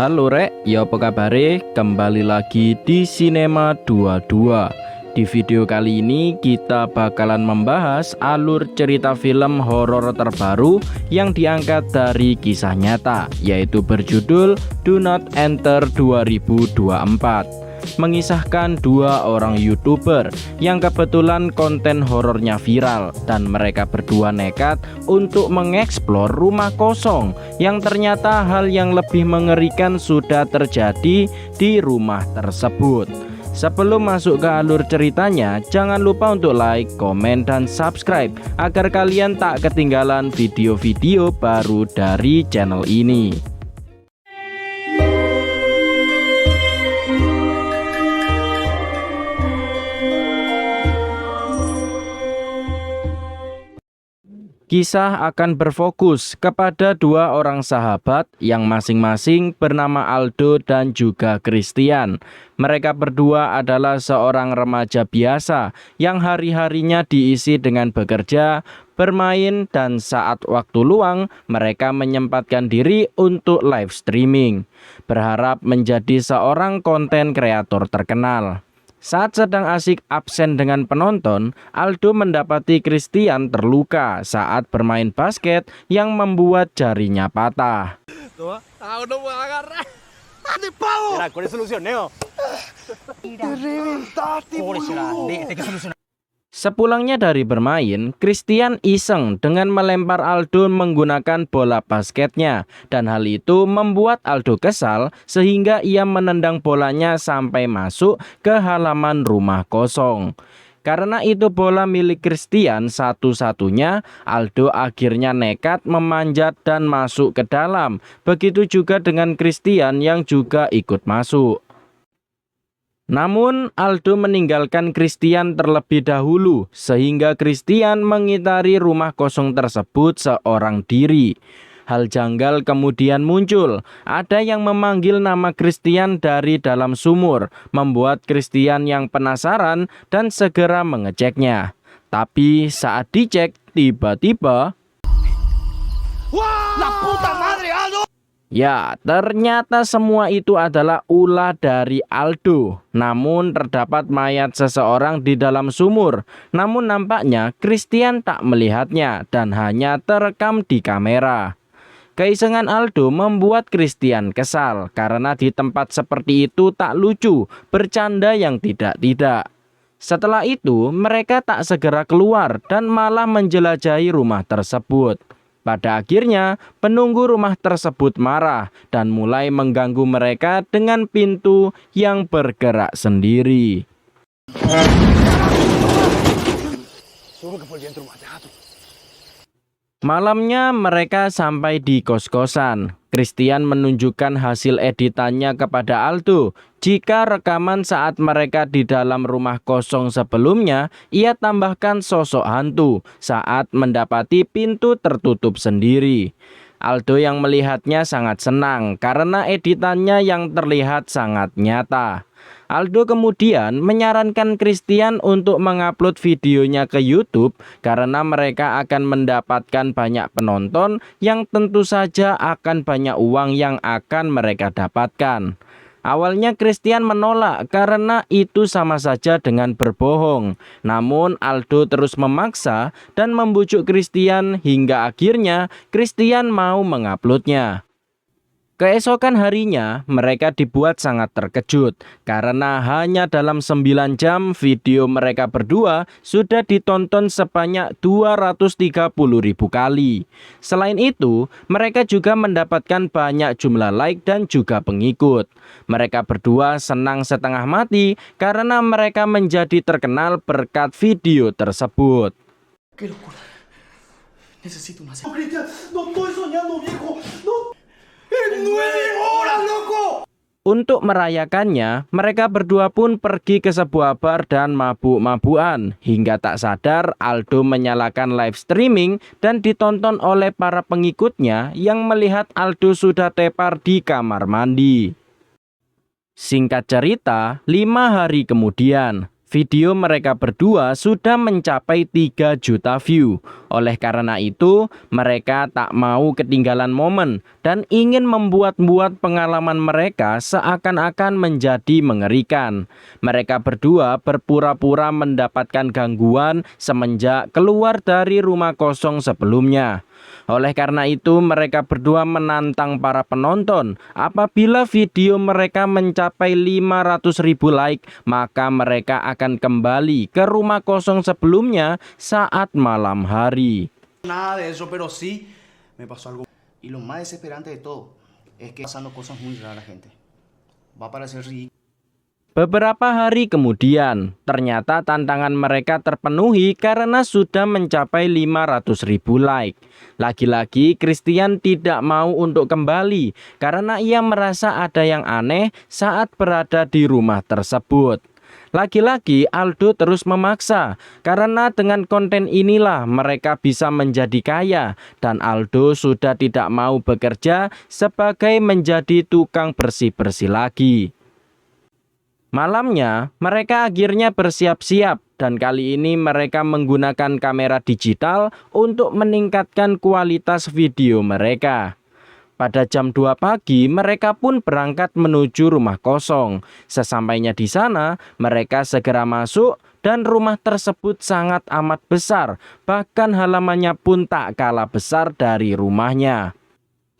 Halo rek, ya apa kabare? Kembali lagi di Cinema 22. Di video kali ini kita bakalan membahas alur cerita film horor terbaru yang diangkat dari kisah nyata, yaitu berjudul Do Not Enter 2024. Mengisahkan dua orang YouTuber yang kebetulan konten horornya viral dan mereka berdua nekat untuk mengeksplor rumah kosong yang ternyata hal yang lebih mengerikan sudah terjadi di rumah tersebut. Sebelum masuk ke alur ceritanya, jangan lupa untuk like, komen, dan subscribe agar kalian tak ketinggalan video-video baru dari channel ini. Kisah akan berfokus kepada dua orang sahabat yang masing-masing bernama Aldo dan juga Christian. Mereka berdua adalah seorang remaja biasa yang hari-harinya diisi dengan bekerja, bermain, dan saat waktu luang mereka menyempatkan diri untuk live streaming, berharap menjadi seorang konten kreator terkenal. Saat sedang asik absen dengan penonton, Aldo mendapati Christian terluka saat bermain basket yang membuat jarinya patah. Sepulangnya dari bermain, Christian iseng dengan melempar Aldo menggunakan bola basketnya, dan hal itu membuat Aldo kesal sehingga ia menendang bolanya sampai masuk ke halaman rumah kosong. Karena itu bola milik Christian satu-satunya, Aldo akhirnya nekat memanjat dan masuk ke dalam. Begitu juga dengan Christian yang juga ikut masuk. Namun Aldo meninggalkan Christian terlebih dahulu sehingga Christian mengitari rumah kosong tersebut seorang diri. Hal janggal kemudian muncul. Ada yang memanggil nama Christian dari dalam sumur, membuat Christian yang penasaran dan segera mengeceknya. Tapi saat dicek, tiba-tiba ya, ternyata semua itu adalah ulah dari Aldo. Namun terdapat mayat seseorang di dalam sumur. Namun nampaknya Christian tak melihatnya dan hanya terekam di kamera. Keisengan Aldo membuat Christian kesal karena di tempat seperti itu tak lucu, bercanda yang tidak-tidak. Setelah itu mereka tak segera keluar dan malah menjelajahi rumah tersebut. Pada akhirnya, penunggu rumah tersebut marah dan mulai mengganggu mereka dengan pintu yang bergerak sendiri. Malamnya mereka sampai di kos-kosan. Christian menunjukkan hasil editannya kepada Aldo. Jika rekaman saat mereka di dalam rumah kosong sebelumnya, ia tambahkan sosok hantu saat mendapati pintu tertutup sendiri. Aldo yang melihatnya sangat senang karena editannya yang terlihat sangat nyata. Aldo kemudian menyarankan Christian untuk mengupload videonya ke YouTube karena mereka akan mendapatkan banyak penonton yang tentu saja akan banyak uang yang akan mereka dapatkan. Awalnya Christian menolak karena itu sama saja dengan berbohong. Namun Aldo terus memaksa dan membujuk Christian hingga akhirnya Christian mau menguploadnya. Keesokan harinya mereka dibuat sangat terkejut karena hanya dalam 9 jam video mereka berdua sudah ditonton sebanyak 230.000 kali. Selain itu, mereka juga mendapatkan banyak jumlah like dan juga pengikut. Mereka berdua senang setengah mati karena mereka menjadi terkenal berkat video tersebut. Untuk merayakannya, mereka berdua pun pergi ke sebuah bar dan mabuk-mabukan. Hingga tak sadar, Aldo menyalakan live streaming dan ditonton oleh para pengikutnya yang melihat Aldo sudah tepar di kamar mandi. Singkat cerita, 5 hari kemudian, Video mereka berdua sudah mencapai 3 juta view. Oleh karena itu, mereka tak mau ketinggalan momen dan ingin membuat pengalaman mereka seakan-akan menjadi mengerikan. Mereka berdua berpura-pura mendapatkan gangguan semenjak keluar dari rumah kosong sebelumnya. Oleh karena itu, mereka berdua menantang para penonton. Apabila video mereka mencapai 500.000 like, maka mereka akan kembali ke rumah kosong sebelumnya saat malam hari. Nada de eso, pero sí me pasó algo. Y lo más desesperante de todo es que pasando cosas muy raras, gente. Va a parecer ridículo. Beberapa hari kemudian, ternyata tantangan mereka terpenuhi karena sudah mencapai 500.000 like. Lagi-lagi Christian tidak mau untuk kembali karena ia merasa ada yang aneh saat berada di rumah tersebut. Lagi-lagi Aldo terus memaksa karena dengan konten inilah mereka bisa menjadi kaya dan Aldo sudah tidak mau bekerja sebagai menjadi tukang bersih-bersih lagi. Malamnya, mereka akhirnya bersiap-siap dan kali ini mereka menggunakan kamera digital untuk meningkatkan kualitas video mereka. Pada jam 2 pagi, mereka pun berangkat menuju rumah kosong. Sesampainya di sana, mereka segera masuk dan rumah tersebut sangat amat besar, bahkan halamannya pun tak kalah besar dari rumahnya.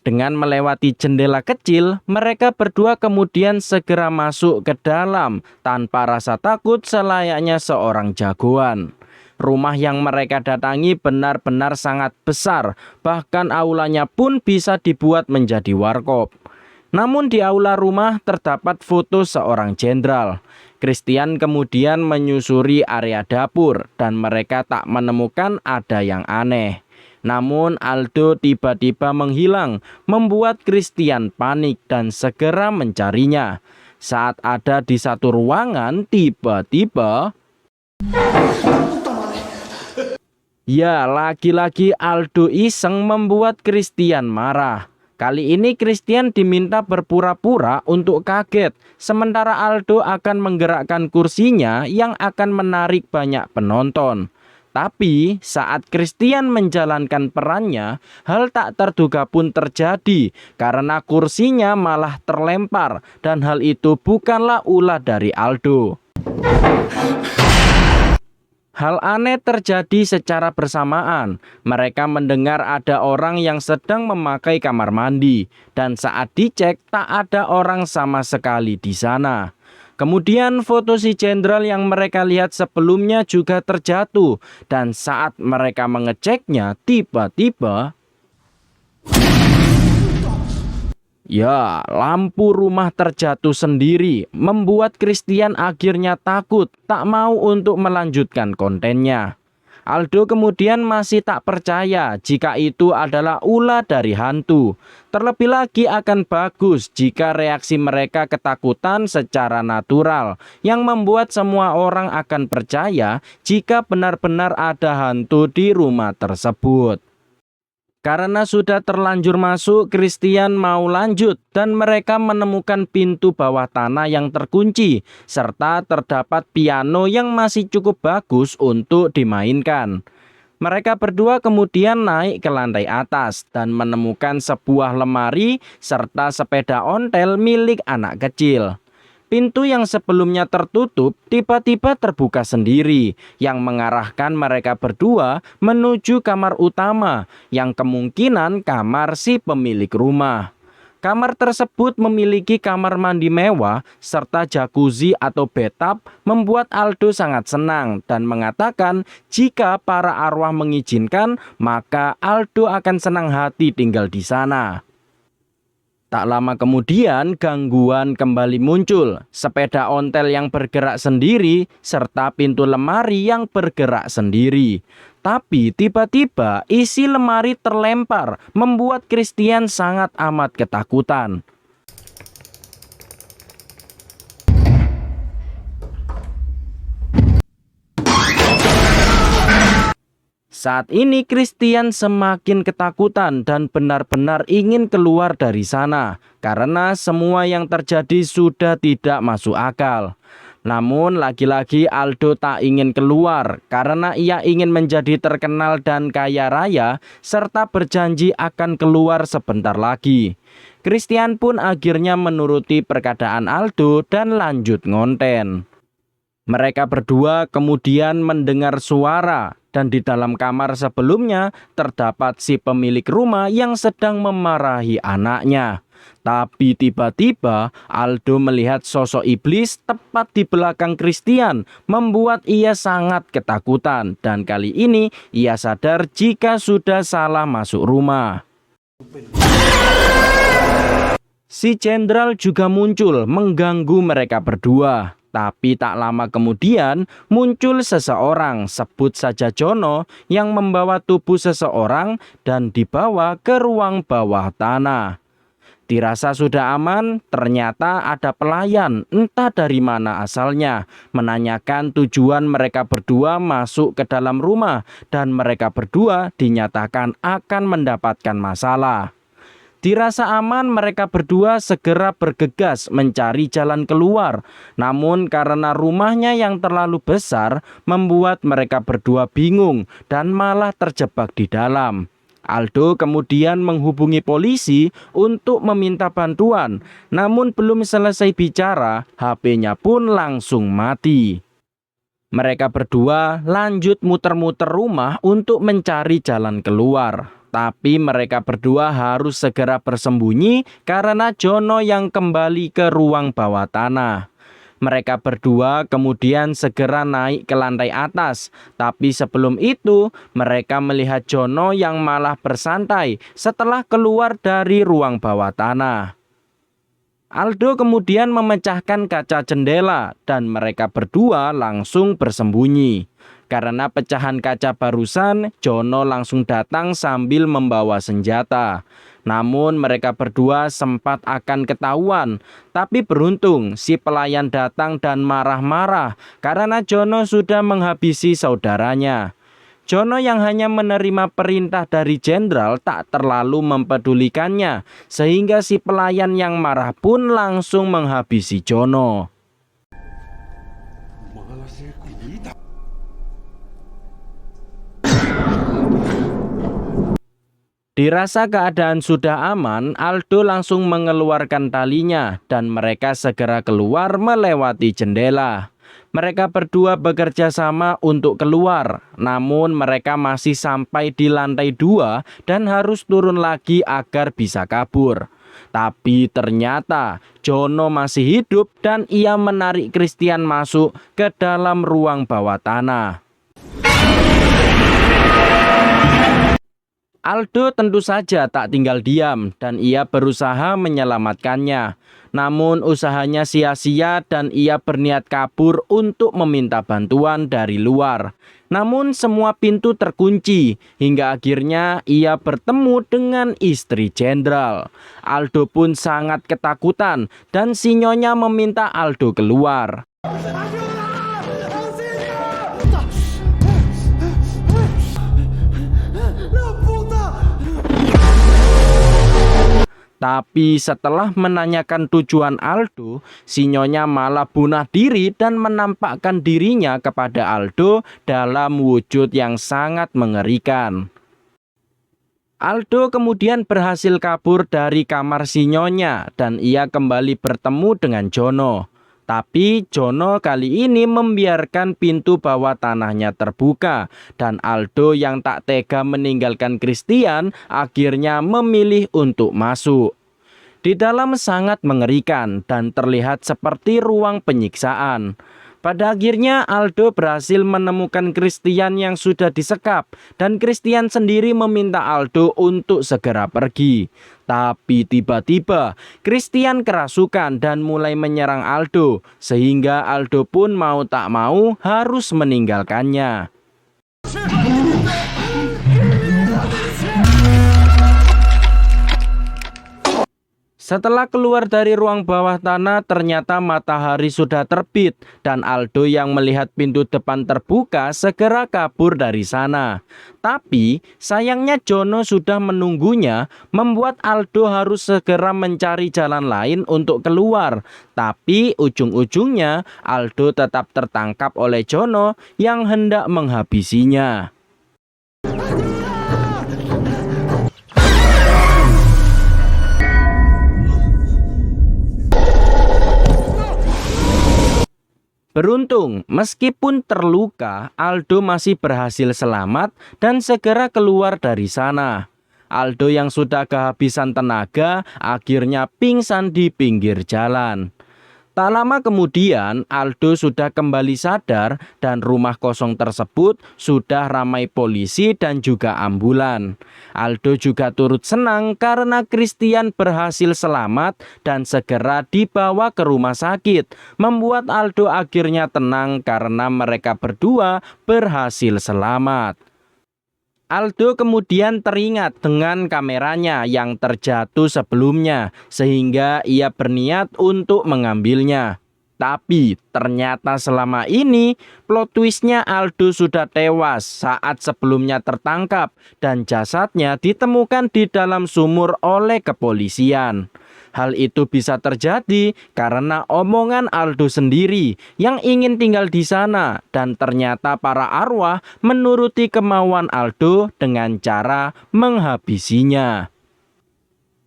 Dengan melewati jendela kecil, mereka berdua kemudian segera masuk ke dalam tanpa rasa takut selayaknya seorang jagoan. Rumah yang mereka datangi benar-benar sangat besar, bahkan aulanya pun bisa dibuat menjadi warkop. Namun di aula rumah terdapat foto seorang jenderal. Christian kemudian menyusuri area dapur dan mereka tak menemukan ada yang aneh. Namun Aldo tiba-tiba menghilang, membuat Christian panik dan segera mencarinya. Saat ada di satu ruangan, tiba-tiba ya, lagi-lagi Aldo iseng membuat Christian marah. Kali ini Christian diminta berpura-pura untuk kaget, sementara Aldo akan menggerakkan kursinya yang akan menarik banyak penonton. Tapi saat Christian menjalankan perannya, hal tak terduga pun terjadi karena kursinya malah terlempar dan hal itu bukanlah ulah dari Aldo. Hal aneh terjadi secara bersamaan. Mereka mendengar ada orang yang sedang memakai kamar mandi dan saat dicek tak ada orang sama sekali di sana. Kemudian foto si jenderal yang mereka lihat sebelumnya juga terjatuh dan saat mereka mengeceknya tiba-tiba ya, lampu rumah terjatuh sendiri, membuat Christian akhirnya takut, tak mau untuk melanjutkan kontennya. Aldo kemudian masih tak percaya jika itu adalah ulah dari hantu. Terlebih lagi akan bagus jika reaksi mereka ketakutan secara natural, yang membuat semua orang akan percaya jika benar-benar ada hantu di rumah tersebut. Karena sudah terlanjur masuk, Christian mau lanjut dan mereka menemukan pintu bawah tanah yang terkunci serta terdapat piano yang masih cukup bagus untuk dimainkan. Mereka berdua kemudian naik ke lantai atas dan menemukan sebuah lemari serta sepeda ontel milik anak kecil. Pintu yang sebelumnya tertutup tiba-tiba terbuka sendiri yang mengarahkan mereka berdua menuju kamar utama yang kemungkinan kamar si pemilik rumah. Kamar tersebut memiliki kamar mandi mewah serta jacuzzi atau bathtub membuat Aldo sangat senang dan mengatakan jika para arwah mengizinkan maka Aldo akan senang hati tinggal di sana. Tak lama kemudian gangguan kembali muncul, sepeda ontel yang bergerak sendiri serta pintu lemari yang bergerak sendiri. Tapi tiba-tiba isi lemari terlempar, membuat Christian sangat amat ketakutan. Saat ini Christian semakin ketakutan dan benar-benar ingin keluar dari sana karena semua yang terjadi sudah tidak masuk akal. Namun lagi-lagi Aldo tak ingin keluar karena ia ingin menjadi terkenal dan kaya raya serta berjanji akan keluar sebentar lagi. Christian pun akhirnya menuruti perkataan Aldo dan lanjut ngonten. Mereka berdua kemudian mendengar suara dan di dalam kamar sebelumnya terdapat si pemilik rumah yang sedang memarahi anaknya. Tapi tiba-tiba Aldo melihat sosok iblis tepat di belakang Christian, membuat ia sangat ketakutan dan kali ini ia sadar jika sudah salah masuk rumah. Si jenderal juga muncul mengganggu mereka berdua. Tapi tak lama kemudian muncul seseorang, sebut saja Jono, yang membawa tubuh seseorang dan dibawa ke ruang bawah tanah. Dirasa sudah aman, ternyata ada pelayan, entah dari mana asalnya, menanyakan tujuan mereka berdua masuk ke dalam rumah dan mereka berdua dinyatakan akan mendapatkan masalah. Dirasa aman, mereka berdua segera bergegas mencari jalan keluar. Namun karena rumahnya yang terlalu besar, membuat mereka berdua bingung dan malah terjebak di dalam. Aldo kemudian menghubungi polisi untuk meminta bantuan. Namun belum selesai bicara, HP-nya pun langsung mati. Mereka berdua lanjut muter-muter rumah untuk mencari jalan keluar. Tapi mereka berdua harus segera bersembunyi karena Jono yang kembali ke ruang bawah tanah. Mereka berdua kemudian segera naik ke lantai atas. Tapi sebelum itu mereka melihat Jono yang malah bersantai setelah keluar dari ruang bawah tanah. Aldo kemudian memecahkan kaca jendela dan mereka berdua langsung bersembunyi. Karena pecahan kaca barusan, Jono langsung datang sambil membawa senjata. Namun mereka berdua sempat akan ketahuan. Tapi beruntung si pelayan datang dan marah-marah karena Jono sudah menghabisi saudaranya. Jono yang hanya menerima perintah dari jenderal tak terlalu mempedulikannya, sehingga si pelayan yang marah pun langsung menghabisi Jono. Dirasa keadaan sudah aman, Aldo langsung mengeluarkan talinya dan mereka segera keluar melewati jendela. Mereka berdua bekerja sama untuk keluar, namun mereka masih sampai di lantai 2 dan harus turun lagi agar bisa kabur. Tapi ternyata Jono masih hidup dan ia menarik Christian masuk ke dalam ruang bawah tanah. Aldo tentu saja tak tinggal diam dan ia berusaha menyelamatkannya. Namun usahanya sia-sia dan ia berniat kabur untuk meminta bantuan dari luar. Namun semua pintu terkunci hingga akhirnya ia bertemu dengan istri jenderal. Aldo pun sangat ketakutan dan si nyonya meminta Aldo keluar. Tapi setelah menanyakan tujuan Aldo, si nyonya malah bunuh diri dan menampakkan dirinya kepada Aldo dalam wujud yang sangat mengerikan. Aldo kemudian berhasil kabur dari kamar si nyonya dan ia kembali bertemu dengan Jono. Tapi Jono kali ini membiarkan pintu bawah tanahnya terbuka dan Aldo yang tak tega meninggalkan Christian akhirnya memilih untuk masuk. Di dalam sangat mengerikan dan terlihat seperti ruang penyiksaan. Pada akhirnya Aldo berhasil menemukan Christian yang sudah disekap dan Christian sendiri meminta Aldo untuk segera pergi. Tapi tiba-tiba Christian kerasukan dan mulai menyerang Aldo sehingga Aldo pun mau tak mau harus meninggalkannya. Setelah keluar dari ruang bawah tanah, ternyata matahari sudah terbit dan Aldo yang melihat pintu depan terbuka segera kabur dari sana. Tapi sayangnya Jono sudah menunggunya, membuat Aldo harus segera mencari jalan lain untuk keluar. Tapi ujung-ujungnya Aldo tetap tertangkap oleh Jono yang hendak menghabisinya. Beruntung, meskipun terluka, Aldo masih berhasil selamat dan segera keluar dari sana. Aldo yang sudah kehabisan tenaga akhirnya pingsan di pinggir jalan. Tak lama kemudian, Aldo sudah kembali sadar dan rumah kosong tersebut sudah ramai polisi dan juga ambulan. Aldo juga turut senang karena Christian berhasil selamat dan segera dibawa ke rumah sakit. Membuat Aldo akhirnya tenang karena mereka berdua berhasil selamat. Aldo kemudian teringat dengan kameranya yang terjatuh sebelumnya, sehingga ia berniat untuk mengambilnya. Tapi ternyata selama ini plot twistnya Aldo sudah tewas saat sebelumnya tertangkap dan jasadnya ditemukan di dalam sumur oleh kepolisian. Hal itu bisa terjadi karena omongan Aldo sendiri yang ingin tinggal di sana dan ternyata para arwah menuruti kemauan Aldo dengan cara menghabisinya.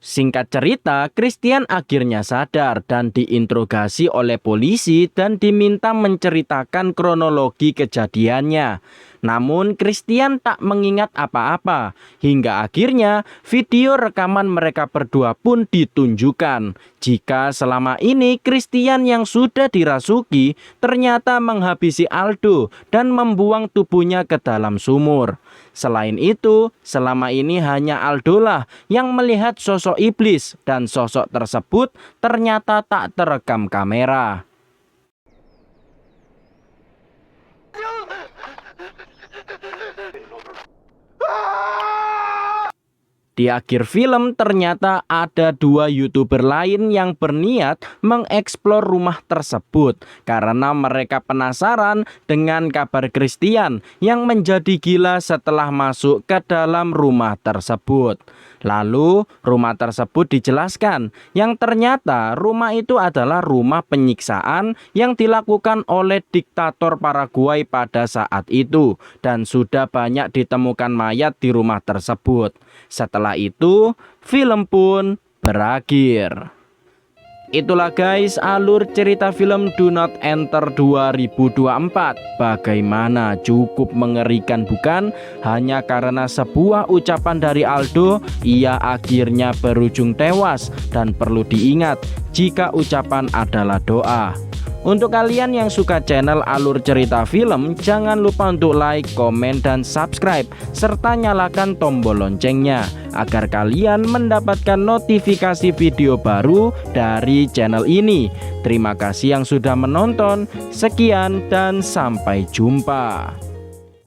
Singkat cerita, Christian akhirnya sadar dan diinterogasi oleh polisi dan diminta menceritakan kronologi kejadiannya. Namun Christian tak mengingat apa-apa, hingga akhirnya video rekaman mereka berdua pun ditunjukkan. Jika selama ini Christian yang sudah dirasuki ternyata menghabisi Aldo dan membuang tubuhnya ke dalam sumur. Selain itu, selama ini hanya Aldo lah yang melihat sosok iblis dan sosok tersebut ternyata tak terekam kamera. Di akhir film ternyata ada dua YouTuber lain yang berniat mengeksplor rumah tersebut karena mereka penasaran dengan kabar Christian yang menjadi gila setelah masuk ke dalam rumah tersebut. Lalu rumah tersebut dijelaskan yang ternyata rumah itu adalah rumah penyiksaan yang dilakukan oleh diktator Paraguay pada saat itu dan sudah banyak ditemukan mayat di rumah tersebut. Setelah itu, film pun berakhir. Itulah guys alur cerita film Do Not Enter 2024. Bagaimana, cukup mengerikan bukan? Hanya karena sebuah ucapan dari Aldo, ia akhirnya berujung tewas. Dan perlu diingat, jika ucapan adalah doa. Untuk kalian yang suka channel alur cerita film, jangan lupa untuk like, komen, dan subscribe, serta nyalakan tombol loncengnya, agar kalian mendapatkan notifikasi video baru dari channel ini. Terima kasih yang sudah menonton, sekian dan sampai jumpa.